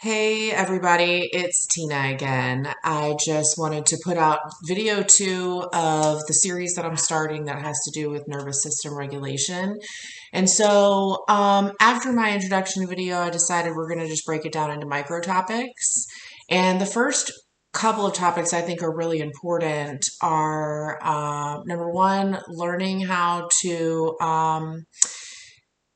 Hey everybody, it's Tina again. I just wanted to put out video 2 of the series that I'm starting that has to do with nervous system regulation. And so after my introduction video, I decided we're going to just break it down into micro topics. And the first couple of topics I think are really important are number one, learning how to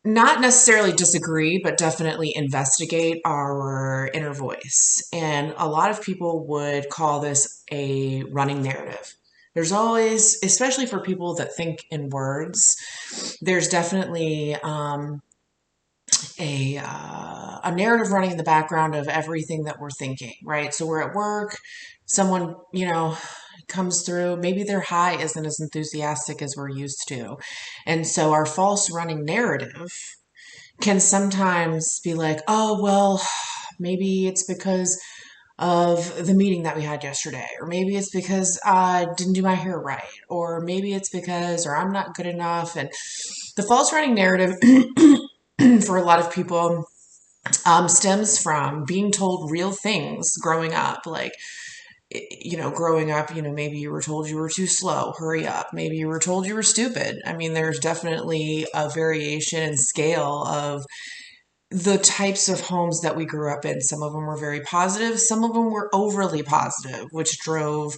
not necessarily disagree, but definitely investigate our inner voice. And a lot of people would call this a running narrative. There's always, especially for people that think in words, there's definitely a narrative running in the background of everything that we're thinking, right? So we're at work, someone, comes through, maybe their high isn't as enthusiastic as we're used to. And so our false running narrative can sometimes be like, oh, well, maybe it's because of the meeting that we had yesterday, or maybe it's because I didn't do my hair right, or maybe it's because, or I'm not good enough. And the false running narrative for a lot of people stems from being told real things growing up, like, growing up, maybe you were told you were too slow, hurry up. Maybe you were told you were stupid. I mean, there's definitely a variation in scale of the types of homes that we grew up in. Some of them were very positive, some of them were overly positive, which drove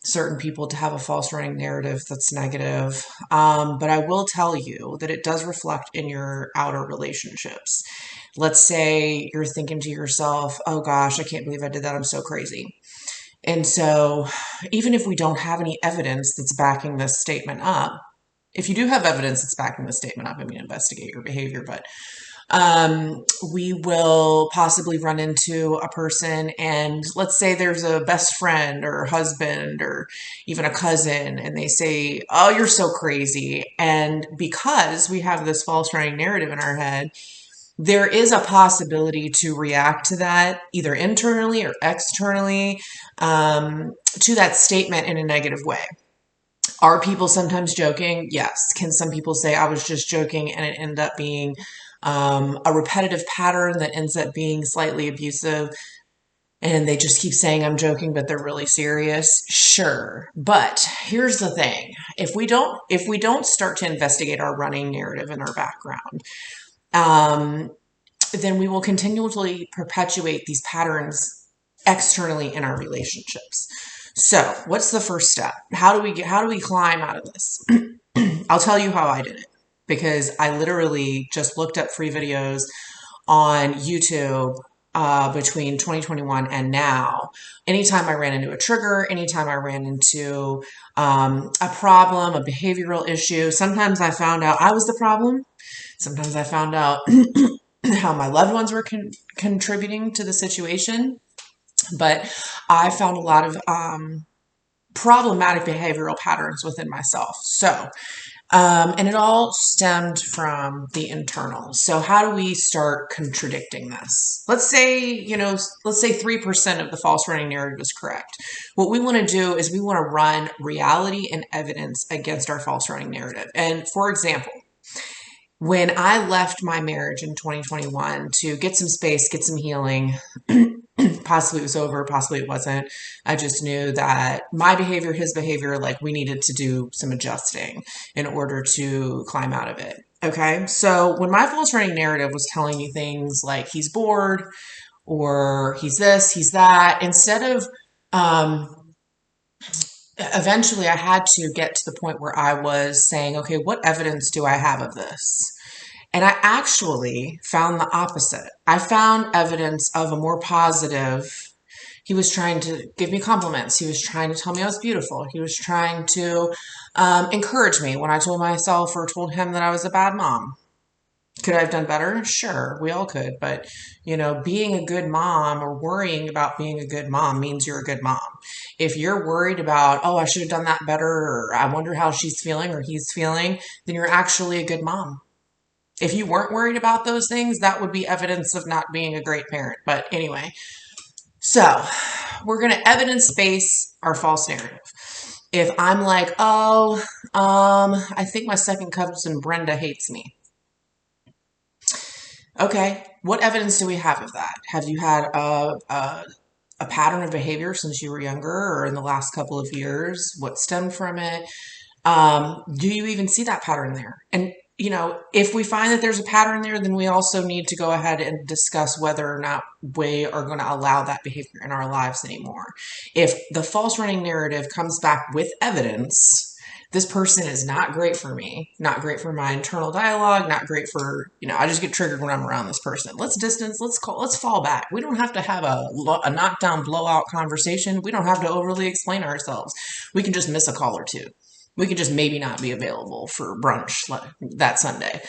certain people to have a false running narrative that's negative. But I will tell you that it does reflect in your outer relationships. Let's say you're thinking to yourself, oh gosh, I can't believe I did that. I'm so crazy. And so, even if we don't have any evidence that's backing this statement up, if you do have evidence that's backing the statement up, I mean, investigate your behavior, but we will possibly run into a person, and let's say there's a best friend or husband or even a cousin, and they say, oh, you're so crazy. And because we have this false running narrative in our head, there is a possibility to react to that either internally or externally, to that statement in a negative way. Are people sometimes joking? Yes. Can some people say, I was just joking, and it ended up being a repetitive pattern that ends up being slightly abusive, and they just keep saying I'm joking, but they're really serious? Sure. But here's the thing. If we don't start to investigate our running narrative in our background, then we will continually perpetuate these patterns externally in our relationships. So, what's the first step? How do we climb out of this? I'll tell you how I did it, because I literally just looked up free videos on YouTube between 2021 and now. Anytime I ran into a trigger, anytime I ran into a problem, a behavioral issue, sometimes I found out I was the problem. Sometimes I found out how my loved ones were contributing to the situation. But I found a lot of problematic behavioral patterns within myself. So, and it all stemmed from the internal. So how do we start contradicting this? Let's say 3% of the false running narrative is correct. What we want to do is we want to run reality and evidence against our false running narrative. And for example, when I left my marriage in 2021 to get some space, get some healing, possibly it was over, possibly it wasn't. I just knew that my behavior, his behavior, like we needed to do some adjusting in order to climb out of it. Okay. So when my false running narrative was telling me things like he's bored or he's this, he's that, instead of, eventually I had to get to the point where I was saying, okay, what evidence do I have of this? And I actually found the opposite. I found evidence of a more positive. He was trying to give me compliments. He was trying to tell me I was beautiful. He was trying to encourage me when I told myself or told him that I was a bad mom. Could I have done better? Sure, we all could. But, being a good mom or worrying about being a good mom means you're a good mom. If you're worried about, oh, I should have done that better, or I wonder how she's feeling or he's feeling, then you're actually a good mom. If you weren't worried about those things, that would be evidence of not being a great parent. But anyway, so we're going to evidence base our false narrative. If I'm like, oh, I think my second cousin Brenda hates me. Okay, What evidence do we have of that? Have you had a pattern of behavior since you were younger or in the last couple of years? What stemmed from it? Do you even see that pattern there? And, if we find that there's a pattern there, then we also need to go ahead and discuss whether or not we are going to allow that behavior in our lives anymore. If the false running narrative comes back with evidence, this person is not great for me, not great for my internal dialogue, not great for, I just get triggered when I'm around this person. Let's distance, let's fall back. We don't have to have a knockdown blowout conversation. We don't have to overly explain ourselves. We can just miss a call or two. We can just maybe not be available for brunch that Sunday.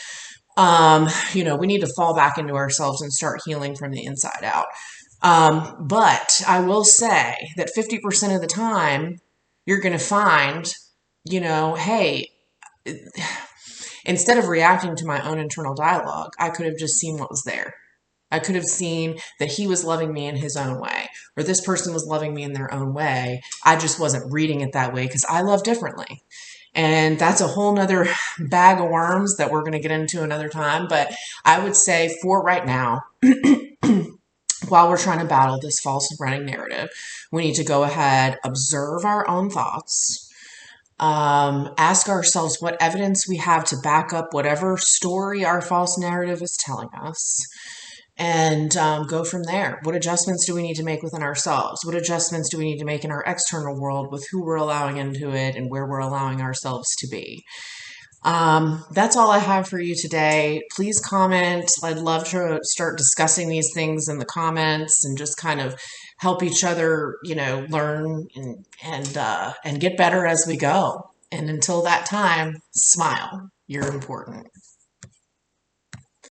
We need to fall back into ourselves and start healing from the inside out. But I will say that 50% of the time, you're going to find, hey, instead of reacting to my own internal dialogue, I could have just seen what was there. I could have seen that he was loving me in his own way, or this person was loving me in their own way. I just wasn't reading it that way because I love differently. And that's a whole nother bag of worms that we're going to get into another time. But I would say for right now, while we're trying to battle this false running narrative, we need to go ahead, observe our own thoughts, ask ourselves what evidence we have to back up whatever story our false narrative is telling us, and go from there. What adjustments do we need to make within ourselves? What adjustments do we need to make in our external world with who we're allowing into it and where we're allowing ourselves to be? That's all I have for you today. Please comment. I'd love to start discussing these things in the comments and just kind of help each other, learn and get better as we go. And until that time, smile. You're important.